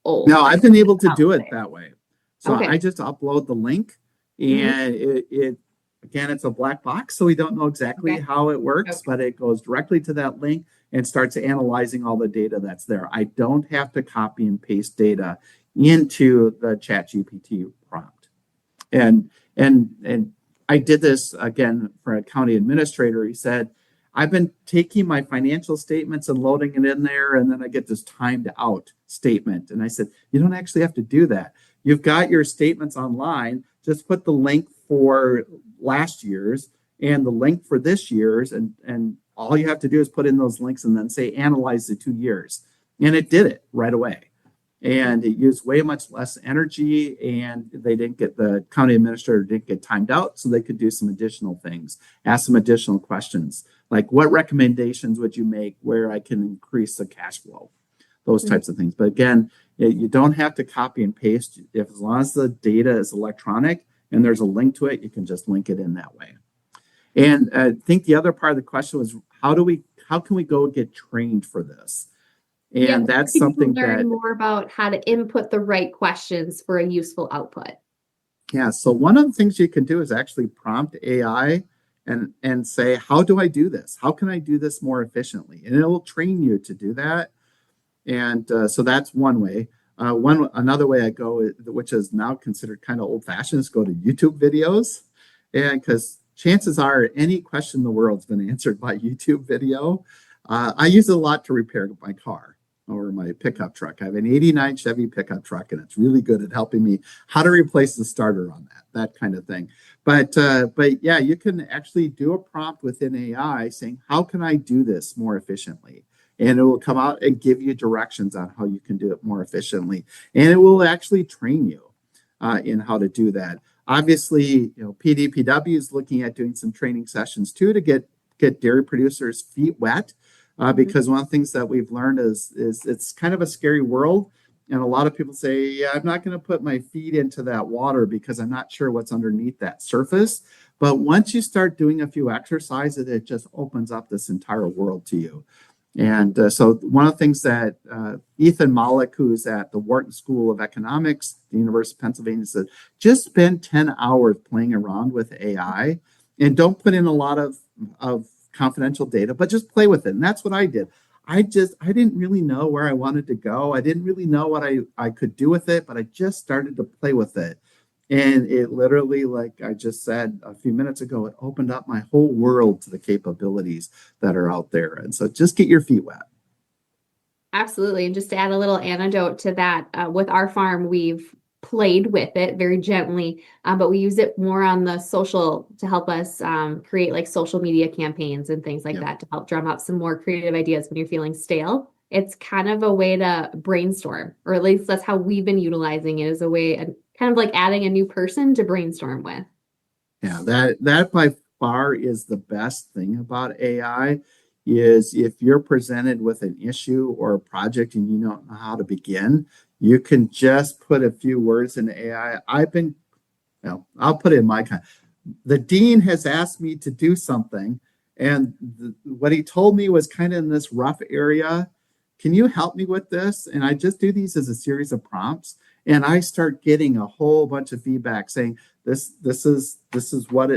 old? No, I've been able to do it that way. So Okay. I just upload the link, and it again, it's a black box, so we don't know exactly how it works, but it goes directly to that link and starts analyzing all the data that's there. I don't have to copy and paste data into the ChatGPT prompt. And I did this again for a county administrator. He said, I've been taking my financial statements and loading it in there, and then I get this timed out statement. And I said, you don't actually have to do that. You've got your statements online. Just put the link for last year's and the link for this year's, and all you have to do is put in those links and then say analyze the 2 years. And it did it right away. And it used way much less energy, and the county administrator didn't get timed out, so they could do some additional things, ask some additional questions, like what recommendations would you make where I can increase the cash flow, those types of things. But again, you don't have to copy and paste. As long as the data is electronic and there's a link to it, you can just link it in that way. And I think the other part of the question was, how can we go get trained for this? And that's something that more about how to input the right questions for a useful output. Yeah. So one of the things you can do is actually prompt AI and say, how do I do this? How can I do this more efficiently? And it will train you to do that. And so that's one way. Another way I go, which is now considered kind of old fashioned, is go to YouTube videos. And because chances are any question in the world's been answered by YouTube video. I use it a lot to repair my car or my pickup truck. I have an 89 Chevy pickup truck, and it's really good at helping me how to replace the starter on that kind of thing. But yeah, you can actually do a prompt within AI saying, how can I do this more efficiently? And it will come out and give you directions on how you can do it more efficiently. And it will actually train you in how to do that. Obviously, PDPW is looking at doing some training sessions too to get dairy producers' feet wet. Because one of the things that we've learned is it's kind of a scary world. And a lot of people say, yeah, I'm not going to put my feet into that water because I'm not sure what's underneath that surface. But once you start doing a few exercises, it just opens up this entire world to you. And so one of the things that Ethan Mollick, who's at the Wharton School of Economics, the University of Pennsylvania, said, just spend 10 hours playing around with AI and don't put in a lot of confidential data, but just play with it. And that's what I did. I didn't really know where I wanted to go. I didn't really know what I could do with it, but I just started to play with it. And it literally, like I just said a few minutes ago, it opened up my whole world to the capabilities that are out there. And so just get your feet wet. Absolutely. And just to add a little anecdote to that, with our farm, we've played with it very gently, but we use it more on the social to help us create like social media campaigns and things like that to help drum up some more creative ideas when you're feeling stale. It's kind of a way to brainstorm, or at least that's how we've been utilizing it, as a way, kind of like adding a new person to brainstorm with. Yeah, that by far is the best thing about AI, is if you're presented with an issue or a project and you don't know how to begin, you can just put a few words in AI. I'll put it in my kind. The dean has asked me to do something, and what he told me was kind of in this rough area. Can you help me with this? And I just do these as a series of prompts, and I start getting a whole bunch of feedback saying, this is what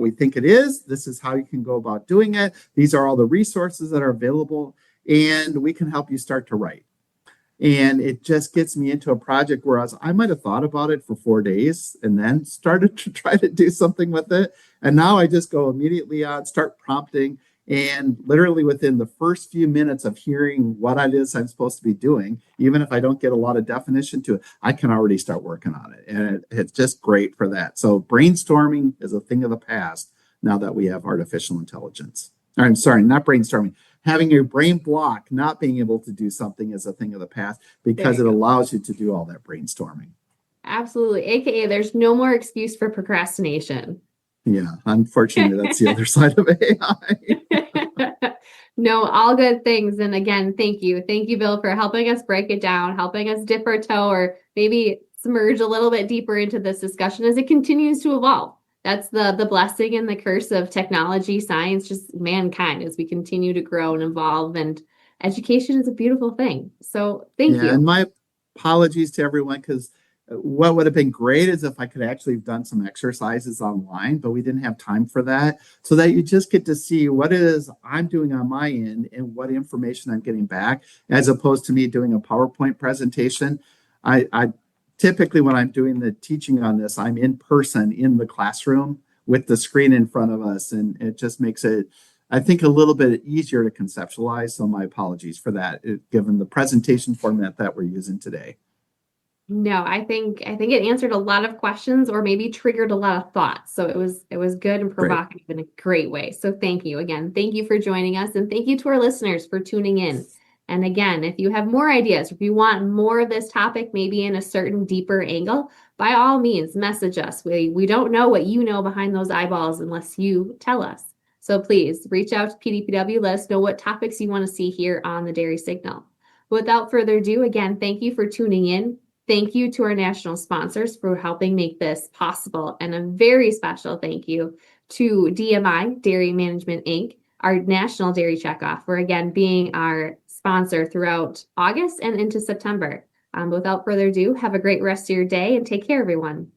we think it is. This is how you can go about doing it. These are all the resources that are available, and we can help you start to write. And it just gets me into a project where I might have thought about it for 4 days and then started to try to do something with it. And now I just go immediately on, start prompting, And literally within the first few minutes of hearing what it is I'm supposed to be doing, even if I don't get a lot of definition to it, I can already start working on it. And it's just great for that. So brainstorming is a thing of the past now that we have artificial intelligence. Or, I'm sorry, not brainstorming. Having a brain block, not being able to do something is a thing of the past because it allows you to do all that brainstorming. Absolutely. AKA, there's no more excuse for procrastination. Yeah, unfortunately, that's the other side of AI. No, all good things. And again, thank you. Thank you, Bill, for helping us break it down, helping us dip our toe or maybe submerge a little bit deeper into this discussion as it continues to evolve. That's the blessing and the curse of technology, science, just mankind as we continue to grow and evolve. And education is a beautiful thing. So thank Yeah, you. and my apologies to everyone because what would have been great is if I could actually have done some exercises online, but we didn't have time for that. So that you just get to see what it is I'm doing on my end and what information I'm getting back, as opposed to me doing a PowerPoint presentation. I typically, when I'm doing the teaching on this, I'm in person in the classroom with the screen in front of us, and it just makes it, I think, a little bit easier to conceptualize. So my apologies for that, given the presentation format that we're using today. No, I think it answered a lot of questions or maybe triggered a lot of thoughts. So it was good and Great. provocative in a great way. So thank you again. Thank you for joining us and thank you to our listeners for tuning in. And again, if you have more ideas, if you want more of this topic, maybe in a certain deeper angle, by all means, message us. We don't know what you know behind those eyeballs unless you tell us. So please reach out to PDPW. Let us know what topics you want to see here on the Dairy Signal. Without further ado, again, thank you for tuning in. Thank you to our national sponsors for helping make this possible. And a very special thank you to DMI, Dairy Management Inc., our National Dairy Checkoff, for again being our sponsor throughout August and into September. Without further ado, have a great rest of your day and take care, everyone.